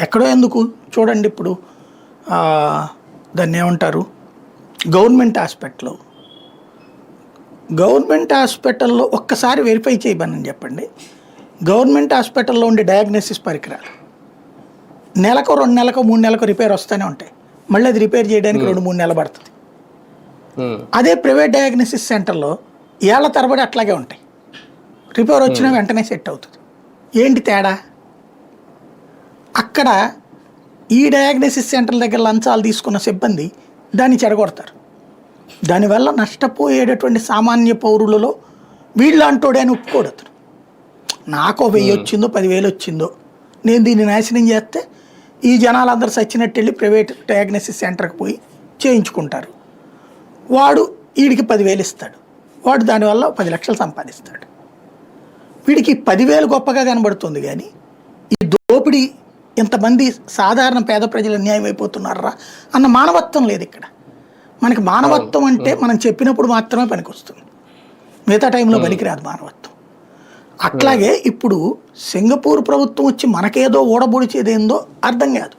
ఎక్కడో ఎందుకు చూడండి ఇప్పుడు దాన్ని ఏమంటారు, గవర్నమెంట్ హాస్పిటల్లో ఒక్కసారి వెరిఫై చేయమని చెప్పండి. గవర్నమెంట్ హాస్పిటల్లో ఉండే డయాగ్నోసిస్ పరికరాలు నెలకు 2 నెలలకు 3 నెలలకు రిపేర్ వస్తూనే ఉంటాయి. మళ్ళీ అది రిపేర్ చేయడానికి 2-3 నెలలు పడుతుంది. అదే ప్రైవేట్ డయాగ్నోసిస్ సెంటర్లో ఏళ్ల తరబడి అట్లాగే ఉంటాయి. రిపేర్ వచ్చినా వెంటనే సెట్ అవుతుంది. ఏంటి తేడా? అక్కడ ఈ డయాగ్నోసిస్ సెంటర్ల దగ్గర లంచాలు తీసుకున్న సిబ్బంది దాన్ని చెడగొడతారు. దానివల్ల నష్టపోయేటటువంటి సామాన్య పౌరులలో వీళ్ళంటోడే అని ఒప్పుకోడు అతను. నాకు 1000 వచ్చిందో 10,000 వచ్చిందో నేను దీన్ని నాశనం చేస్తే ఈ జనాలందరూ సచ్చినట్టు వెళ్ళి ప్రైవేట్ డయాగ్నోసిస్ సెంటర్కి పోయి చేయించుకుంటారు. వాడు వీడికి 10,000 ఇస్తాడు. వాడు దానివల్ల 10 లక్షలు సంపాదిస్తాడు. వీడికి 10,000 గొప్పగా కనబడుతుంది, కానీ ఈ దోపిడీ ఇంతమంది సాధారణ పేద ప్రజలు అన్యాయం అయిపోతున్నారా అన్న మానవత్వం లేదు ఇక్కడ. మనకి మానవత్వం అంటే మనం చెప్పినప్పుడు మాత్రమే పనికొస్తుంది, మిగతా టైంలో పనికిరాదు మానవత్వం. అట్లాగే ఇప్పుడు సింగపూర్ ప్రభుత్వం వచ్చి మనకేదో ఓడబొడిచేదేందో అర్థం కాదు.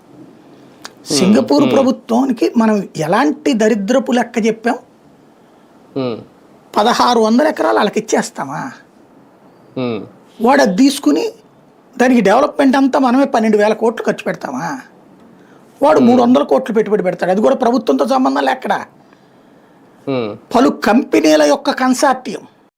సింగపూర్ ప్రభుత్వానికి మనం ఎలాంటి దరిద్రపు లెక్క చెప్పాం? 1600 ఎకరాలు వాళ్ళకి ఇచ్చేస్తామా? వాడు అది తీసుకుని దానికి డెవలప్మెంట్ అంతా మనమే 12,000 కోట్లు ఖర్చు పెడతామా? వాడు 300 కోట్లు పెట్టుబడి పెడతాడు, అది కూడా ప్రభుత్వంతో సంబంధం లేక్కడ. పలు కంపెనీల యొక్క కన్సార్టియం